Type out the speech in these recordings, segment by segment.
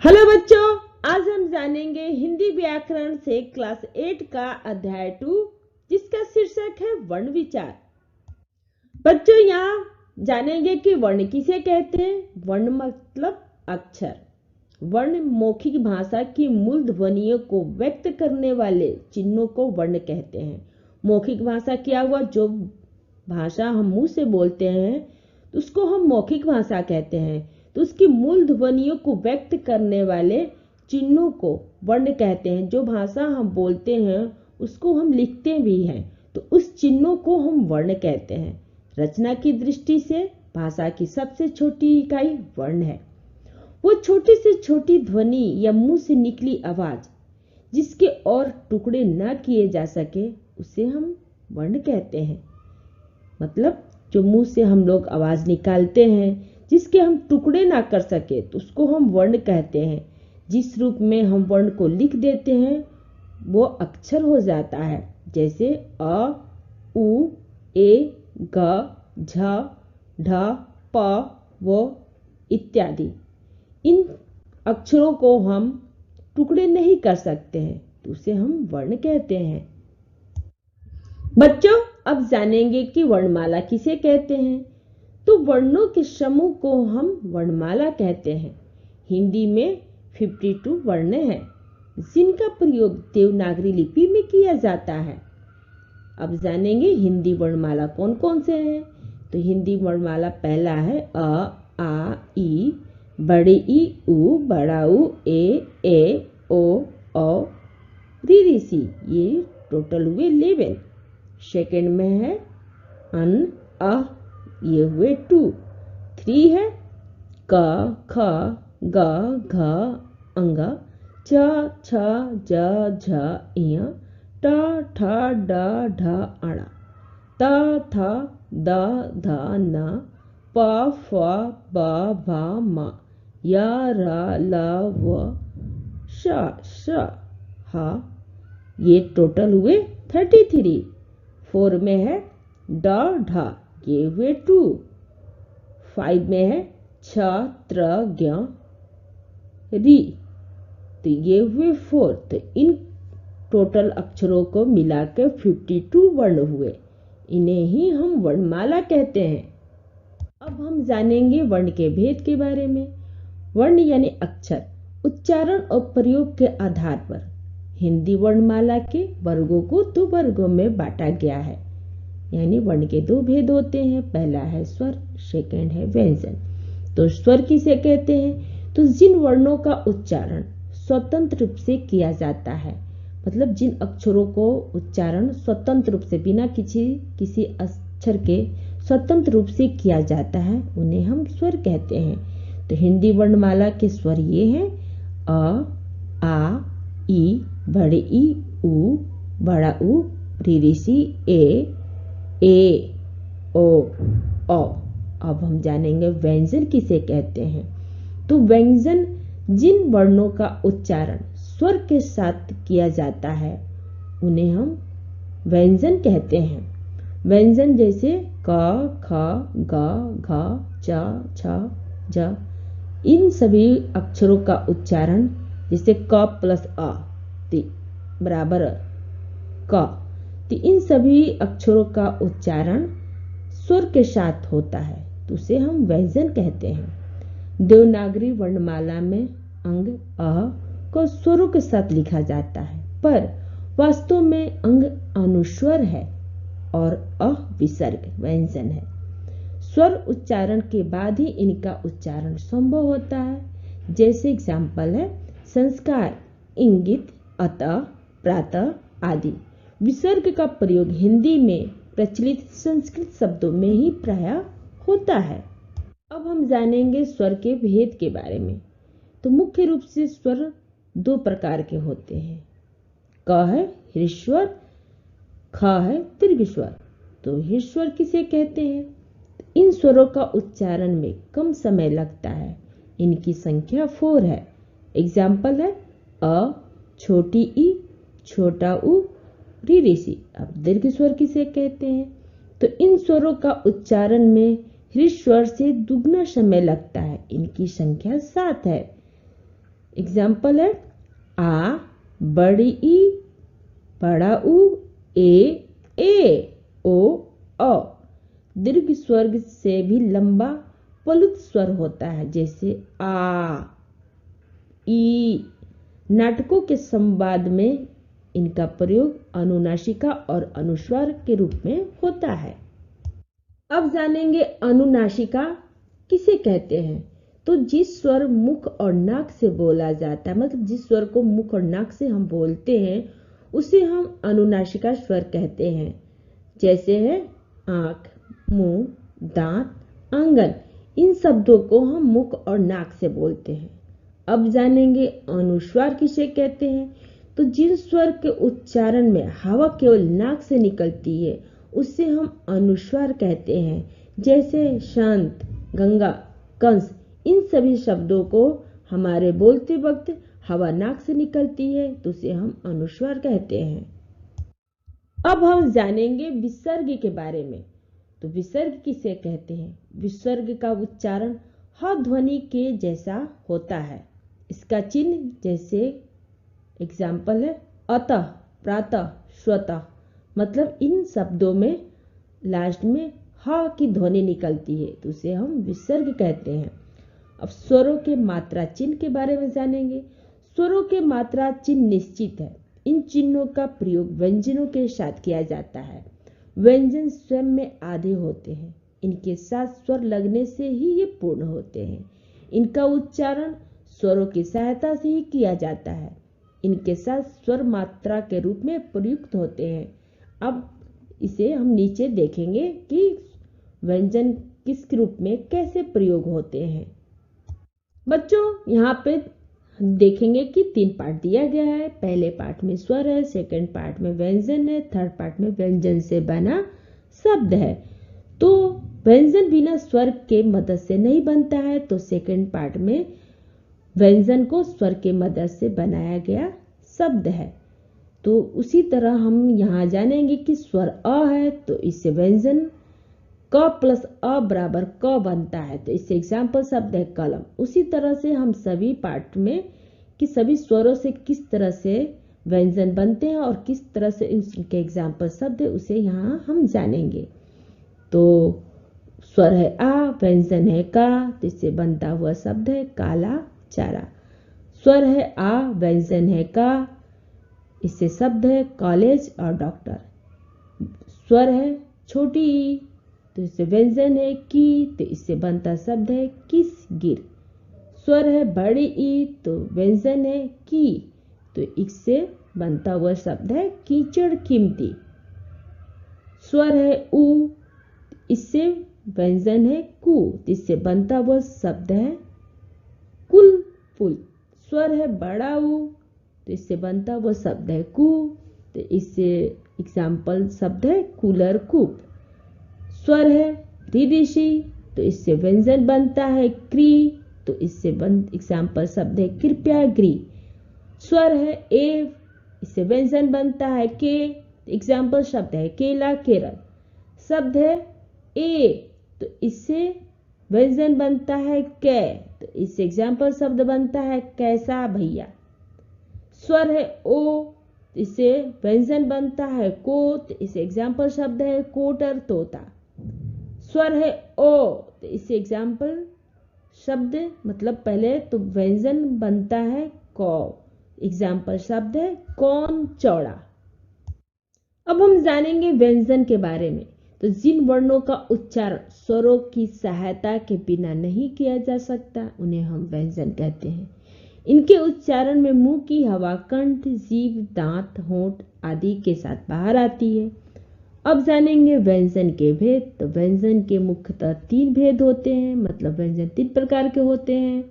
Hello बच्चों, आज हम जानेंगे हिंदी व्याकरण से क्लास 8 का अध्याय 2 जिसका शीर्षक है वर्ण विचार। बच्चों, यहाँ जानेंगे कि वर्ण किसे कहते हैं। वर्ण मतलब अक्षर। वर्ण मौखिक भाषा की मूल ध्वनियों को व्यक्त करने वाले चिन्हों को वर्ण कहते हैं। मौखिक भाषा क्या हुआ? जो भाषा हम मुंह से बोलते हैं उसको हम मौखिक भाषा कहते हैं। तो उसकी मूल ध्वनियों को व्यक्त करने वाले चिन्हों को वर्ण कहते हैं। जो भाषा हम बोलते हैं उसको हम लिखते भी हैं तो उस चिन्हों को हम वर्ण कहते हैं। रचना की दृष्टि से भाषा की सबसे छोटी इकाई वर्ण है। वो छोटी से छोटी ध्वनि या मुंह से निकली आवाज जिसके और टुकड़े न किए जा सके उसे हम वर्ण कहते हैं। मतलब जो मुंह से हम लोग आवाज निकालते हैं जिसके हम टुकड़े ना कर सके तो उसको हम वर्ण कहते हैं। जिस रूप में हम वर्ण को लिख देते हैं वो अक्षर हो जाता है, जैसे अ, उ, ए, ग, झ, ढ, प, व इत्यादि। इन अक्षरों को हम टुकड़े नहीं कर सकते हैं तो उसे हम वर्ण कहते हैं। बच्चों, अब जानेंगे कि वर्णमाला किसे कहते हैं। तो वर्णों के समूह को हम वर्णमाला कहते हैं। हिंदी में 52 वर्ण हैं जिनका प्रयोग देवनागरी लिपि में किया जाता है। अब जानेंगे हिंदी वर्णमाला कौन कौन से हैं। तो हिंदी वर्णमाला पहला है अ, आ, ई, बड़े ई, उ, बड़ा उ, ए, ओ, औ, री, सी। ये टोटल हुए 11। सेकेंड में है अन, अ, ये हुए 2। 3 है क, ख, ग, घ, अंग, च, छ, ज, झ, ञ, ट, ठ, ड, ढ, अण, त, थ, द, ध, न, प, फ, ब, भ, म, य, र, ल, व, श, ह। ये टोटल हुए 33। 4 में है ड, ढ, ये हुए 2। 5 में है छ, त्र, ज्ञ, री, तो ये हुए 4। तो इन टोटल अक्षरों को मिलाकर 52 वर्ण हुए। इन्हें ही हम वर्णमाला कहते हैं। अब हम जानेंगे वर्ण के भेद के बारे में। वर्ण यानी अक्षर उच्चारण और प्रयोग के आधार पर हिंदी वर्णमाला के वर्गों को 2 वर्गों में बांटा गया है। यानी वर्ण के 2 भेद होते हैं। पहला है स्वर, सेकंड है व्यंजन। तो स्वर किसे कहते हैं? तो जिन वर्णों का उच्चारण स्वतंत्र रूप से किया जाता है, मतलब जिन अक्षरों को उच्चारण स्वतंत्र रूप से बिना किसी अक्षर के स्वतंत्र रूप से किया जाता है उन्हें हम स्वर कहते हैं। तो हिंदी वर्णमाला के स्वर ये हैं अ, आ, ई, बड़े ई, उ, बड़ा उ, री, सी, ए, ओ, औ। अब हम जानेंगे व्यंजन किसे कहते हैं। तो व्यंजन जिन वर्णों का उच्चारण स्वर के साथ किया जाता है उन्हें हम व्यंजन कहते हैं। व्यंजन जैसे क, ख, ग, घ, च, छ, ज। इन सभी अक्षरों का उच्चारण जैसे क प्लस अ बराबर क, तो इन सभी अक्षरों का उच्चारण स्वर के साथ होता है तो उसे हम व्यंजन कहते हैं। देवनागरी वर्णमाला में अंग अ को स्वरों के साथ लिखा जाता है, पर वास्तव में अंग अनुस्वर है और अ विसर्ग व्यंजन है। स्वर उच्चारण के बाद ही इनका उच्चारण संभव होता है। जैसे एग्जाम्पल है संस्कार, इंगित, अतः, प्रातः आदि। विसर्ग का प्रयोग हिंदी में प्रचलित संस्कृत शब्दों में ही प्रायः होता है। अब हम जानेंगे स्वर के भेद के बारे में। तो मुख्य रूप से स्वर 2 प्रकार के होते हैं। क है ह्रीश्वर, ख है दीर्घस्वर। तो ह्रीश्वर किसे कहते हैं? इन स्वरों का उच्चारण में कम समय लगता है। इनकी संख्या 4 है। एग्जाम्पल है अ, छोटी ई, छोटा उ, री, सी। अब दीर्घ स्वर किसे कहते हैं? तो इन स्वरों का उच्चारण में ह्रीश्वर से दुगना समय लगता है। इनकी संख्या 7 है। एग्जाम्पल है आ, बड़ी ई, बड़ा ऊ, ए, ओ, अ। दीर्घ स्वर से भी लंबा प्लुत स्वर होता है, जैसे आ, ई। नाटकों के संवाद में इनका प्रयोग अनुनासिका और अनुस्वार के रूप में होता है। अब जानेंगे अनुनासिका किसे कहते हैं। तो जिस स्वर मुख और नाक से बोला जाता है, मतलब जिस स्वर को मुख और नाक से हम बोलते हैं, उसे हम अनुनासिका स्वर कहते हैं। जैसे है आंख, मुंह, दांत, आंगन। इन शब्दों को हम मुख और नाक से बोलते हैं। अब जानेंगे अनुस्वार किसे कहते हैं। तो जिन स्वर के उच्चारण में हवा केवल नाक से निकलती है, उससे हम अनुस्वार कहते हैं। जैसे शांत, गंगा, कंस। इन सभी शब्दों को हमारे बोलते वक्त हवा नाक से निकलती है, तो उसे हम अनुस्वार कहते हैं। अब हम जानेंगे विसर्ग के बारे में। तो विसर्ग किसे कहते हैं। विसर्ग का उच्चारण ह ध्वनि के जैसा होता है। इसका चिन्ह जैसे एग्जाम्पल है अतः, प्रातः, स्वतः। मतलब इन शब्दों में लास्ट में ह की ध्वनि निकलती है, तो उसे हम विसर्ग कहते हैं। अब स्वरों के मात्रा चिन्ह के बारे में जानेंगे। स्वरों के मात्रा चिन्ह निश्चित है। इन चिन्हों का प्रयोग व्यंजनों के साथ किया जाता है। व्यंजन स्वयं में आधे होते हैं। इनके साथ स्वर लगने से ही ये पूर्ण होते हैं। इनका उच्चारण स्वरों की सहायता से ही किया जाता है। इनके साथ स्वर मात्रा के रूप में प्रयुक्त होते हैं। अब इसे हम नीचे देखेंगे कि व्यंजन किस रूप में कैसे प्रयोग होते हैं। बच्चों, यहाँ पे देखेंगे कि 3 पार्ट दिया गया है। पहले पार्ट में स्वर है, सेकंड पार्ट में व्यंजन है, थर्ड पार्ट में व्यंजन से बना शब्द है। तो व्यंजन बिना स्वर के मदद से नहीं बनता है, तो सेकंड पार्ट में व्यंजन को स्वर के मदद से बनाया गया शब्द है। तो उसी तरह हम यहाँ जानेंगे कि स्वर अ है, तो इससे व्यंजन क प्लस अ बराबर क बनता है, तो इससे एग्जाम्पल शब्द है कलम। उसी तरह से हम सभी पार्ट में कि सभी स्वरों से किस तरह से व्यंजन बनते हैं और किस तरह से उनके एग्जाम्पल शब्द है, उसे यहाँ हम जानेंगे। तो स्वर है आ, व्यंजन है का, तो इससे बनता हुआ शब्द है काला चारा। स्वर है आ, व्यंजन है का, इससे शब्द है कॉलेज और डॉक्टर। स्वर है छोटी ई, तो इससे व्यंजन है की, तो इससे बनता शब्द है किस गिर। स्वर है बड़ी ई, तो व्यंजन है की, तो इससे बनता हुआ शब्द है कीचड़ कीमती। स्वर है ऊ, इससे व्यंजन है कु, तो इससे बनता हुआ शब्द है कुल पुल। स्वर है बड़ा ऊ, तो इससे बनता हुआ शब्द है कु, तो इससे एग्जाम्पल शब्द है कूलर कूप। स्वर है ऋषि, तो इससे व्यंजन बनता है क्री, तो इससे एग्जाम्पल शब्द है कृपया गृह। स्वर है एव, इससे व्यंजन बनता है के, एग्जाम्पल शब्द है केला केरल। शब्द है ए, तो इससे व्यंजन बनता है कै, तो इससे एग्जाम्पल शब्द बनता है कैसा भैया। स्वर है ओ, तो इससे व्यंजन बनता है को, तो इससे एग्जाम्पल शब्द है कोटर तोता। स्वर है ओ, तो इससे एग्जाम्पल शब्द मतलब पहले तो व्यंजन बनता है कौ, एग्जाम्पल शब्द है कौन चौड़ा। अब हम जानेंगे व्यंजन के बारे में। तो जिन वर्णों का उच्चारण स्वरों की सहायता के बिना नहीं किया जा सकता, उन्हें हम व्यंजन कहते हैं। इनके उच्चारण में मुंह की हवा कंठ, जीभ, दांत, होंठ आदि के साथ बाहर आती है। अब जानेंगे व्यंजन के भेद। तो व्यंजन के मुख्यतः 3 भेद होते हैं, मतलब व्यंजन 3 प्रकार के होते हैं।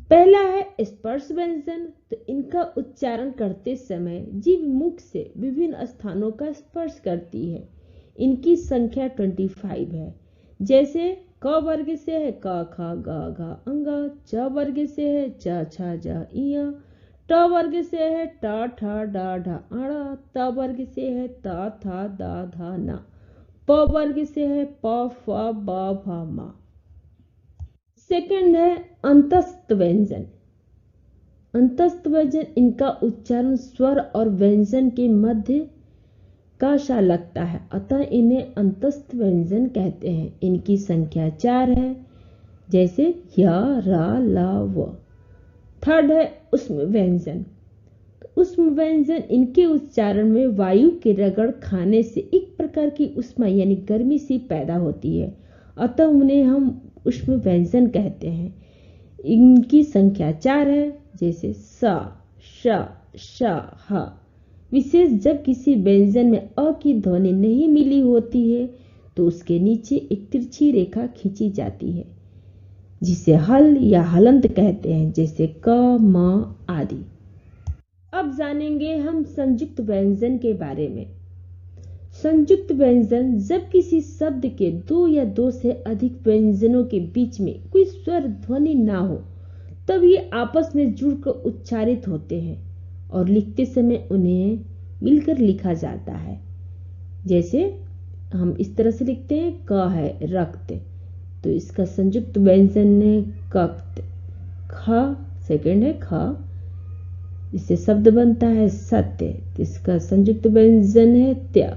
पहला है स्पर्श व्यंजन। तो इनका उच्चारण करते समय जीभ मुख से विभिन्न स्थानों का स्पर्श करती है। इनकी संख्या 25 है। जैसे क वर्ग से है क ख ग घ अंग, च वर्ग से है च छ ज इय, ट वर्ग से है ट ठ ड ढ अण, त वर्ग से है त थ द ध न, प वर्ग से है प फ ब भ म। सेकंड है अंतस्थ व्यंजन। अंतस्थ व्यंजन, इनका उच्चारण स्वर और व्यंजन के मध्य का सा लगता है, अतः इन्हें अंतस्थ व्यंजन कहते हैं। इनकी संख्या 4 है, जैसे य, र, ल, व। थर्ड है उष्म व्यंजन। उष्म व्यंजन, इनके उच्चारण में वायु के रगड़ खाने से एक प्रकार की उष्मा यानी गर्मी सी पैदा होती है, अतः उन्हें हम उष्म व्यंजन कहते हैं। इनकी संख्या 4 है, जैसे स, श, श, ह। विशेष जब किसी व्यंजन में अ की ध्वनि नहीं मिली होती है तो उसके नीचे एक तिरछी रेखा खींची जाती है, जिसे हल या हलंत कहते हैं, जैसे क, म आदि। अब जानेंगे हम संयुक्त व्यंजन के बारे में। संयुक्त व्यंजन, जब किसी शब्द के दो या दो से अधिक व्यंजनों के बीच में कोई स्वर ध्वनि ना हो, तब ये आपस में जुड़कर उच्चारित होते हैं और लिखते समय उन्हें मिलकर लिखा जाता है। जैसे हम इस तरह से लिखते हैं, क है रक्त, तो इसका संयुक्त व्यंजन है कक्त। ख सेकंड है ख, इससे शब्द बनता है सत्य, तो इसका संयुक्त व्यंजन है त्य।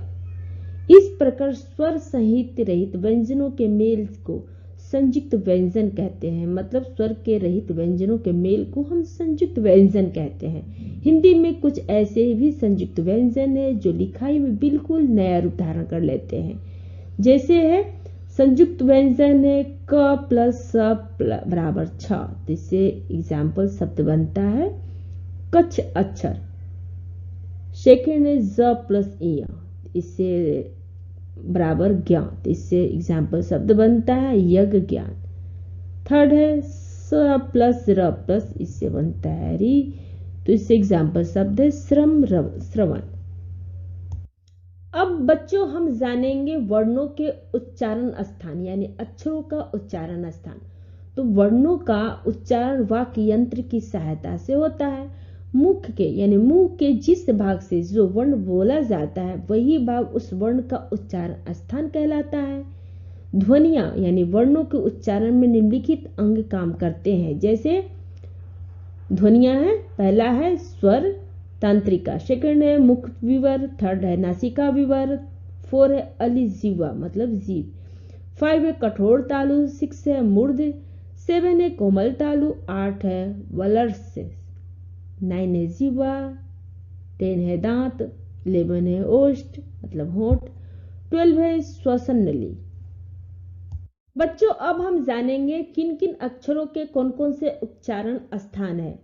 इस प्रकार स्वर सहित रहित व्यंजनों के मेल को संयुक्त व्यंजन कहते हैं। मतलब स्वर के रहित व्यंजनों के मेल को हम संयुक्त व्यंजन कहते हैं। हिंदी में कुछ ऐसे भी संयुक्त व्यंजन है जो लिखाई में बिल्कुल नया रूप धारण कर लेते हैं। जैसे है संयुक्त व्यंजन है क प्लस स बराबर छ, इससे एग्जाम्पल शब्द बनता है कच्छ अक्षर। सेकेंड है ज प्लस इया, इससे बराबर ज्ञान, इससे एग्जाम्पल शब्द बनता है यज्ञ ज्ञान। थर्ड है स प्लस र प्लस, इससे बनता है री, तो इससे एग्जाम्पल शब्द है श्रम श्रवण। अब बच्चों हम जानेंगे वर्णों के उच्चारण स्थान यानी अक्षरों का उच्चारण स्थान। तो वर्णों का उच्चारण वाक्य यंत्र की सहायता से होता है। मुख के यानी मुंह के जिस भाग से जो वर्ण बोला जाता है वही भाग उस वर्ण का उच्चारण स्थान कहलाता है। ध्वनियां यानी वर्णों के उच्चारण में निम्नलिखित अंग काम करते हैं। जैसे ध्वनियां हैं, पहला है स्वर तंत्रिका, सेकंड है मुख विवर, थर्ड है नासिका विवर, 4 है अलिजीवा मतलब जीव, 5 है कठोर तालु, 6 है मूर्ध, 7 है कोमल तालु, 8 है वलर्स, 9 है जीवा, 10 है दांत, 11 है ओष्ठ मतलब होंठ, 12 है श्वसन नली। बच्चों अब हम जानेंगे किन किन अक्षरों के कौन कौन से उच्चारण स्थान है।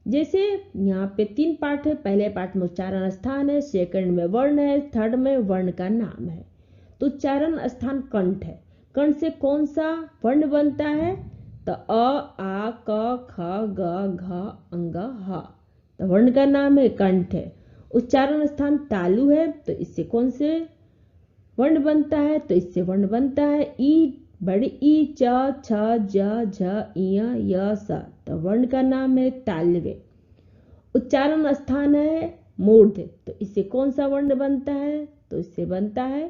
जैसे यहाँ पे 3 पार्ट है, पहले पार्ट में उच्चारण स्थान है, सेकंड में वर्ण है, थर्ड में वर्ण का नाम है। तो उच्चारण स्थान कंठ है। कंठ से कौन सा वर्ण बनता है? तो अ, आ, क, ख, ग, घ, अंग, ह, तो वर्ण का नाम है कंठ है। उच्चारण स्थान तालु है, तो इससे कौन से वर्ण बनता है? तो इससे वर्ण बनता है ई, बड़ी ई, च, छ, ज, झ, इय, य, स, तो वर्ण का नाम है तालव्य। उच्चारण स्थान है मूर्ध, तो इससे कौन सा वर्ण बनता है? तो इससे बनता है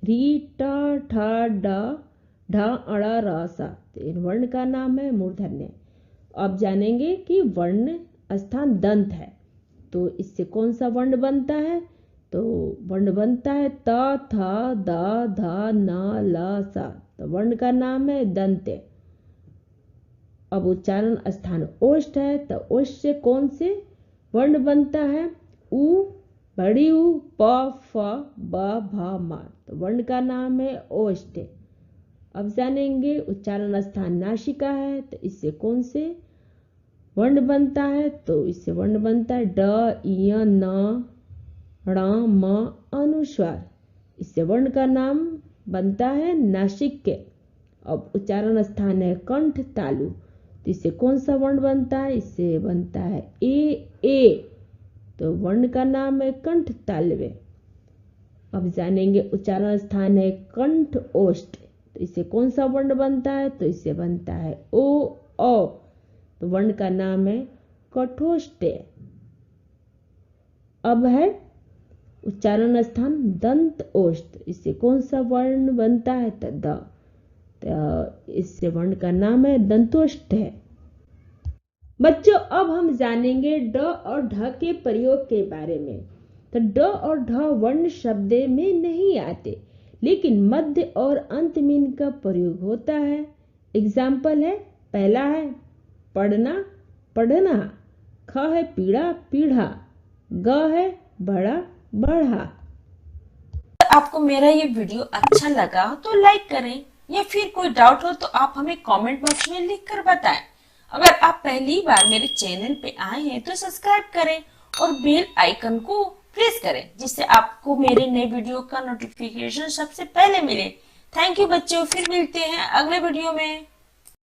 री, ट, ठ, ड, ढ, अड़, र, स, तो इन वर्ण का नाम है मूर्धन्य। अब जानेंगे कि वर्ण स्थान दंत है, तो इससे कौन सा वर्ण बनता है? तो वर्ण बनता है त, थ, द, ध, न, ल, स, तो वर्ण का नाम है दंत्य। अब उच्चारण स्थान ओष्ठ है, तो ओष्ठ से कौन से वर्ण बनता है? उ, बड़ी उ, प, फ, ब, भ, म, तो वर्ण का नाम है ओष्ठ। अब जानेंगे उच्चारण स्थान नासिका है, तो इससे कौन से वर्ण बनता है? तो इससे वर्ण बनता है ड, इय, न, ण, म, अनुस्वार, इससे वर्ण का नाम बनता है नासिक्य। अब उच्चारण स्थान है कंठ तालु, तो इससे कौन सा वर्ण बनता है? इससे बनता है ए, तो वर्ण का नाम है कंठ तालव्य। अब जानेंगे उच्चारण स्थान है कंठ ओष्ठ, तो इससे कौन सा वर्ण बनता है? तो इससे बनता है ओ, तो वर्ण का नाम है कठोष्ठ्य। अब है उच्चारण स्थान दंत ओष्ठ, इससे कौन सा वर्ण बनता है? तो द। तो इस वर्ण का नाम है दंतोष्ठ है। बच्चों, अब हम जानेंगे ड और ढ के प्रयोग के बारे में। तो ड और ढ वर्ण शब्द में नहीं आते, लेकिन मध्य और अंत में इनका प्रयोग होता है। एग्जाम्पल है, पहला है पढ़ना, पढ़ना। ख है पीड़ा, पीढ़ा। ग है बड़ा, बढ़ा। आपको मेरा ये वीडियो अच्छा लगा तो लाइक करें, या फिर कोई डाउट हो तो आप हमें कमेंट बॉक्स में लिख कर बताएं। अगर आप पहली बार मेरे चैनल पे आए हैं तो सब्सक्राइब करें और बेल आइकन को प्रेस करें, जिससे आपको मेरे नए वीडियो का नोटिफिकेशन सबसे पहले मिले। थैंक यू बच्चों, फिर मिलते हैं अगले वीडियो में।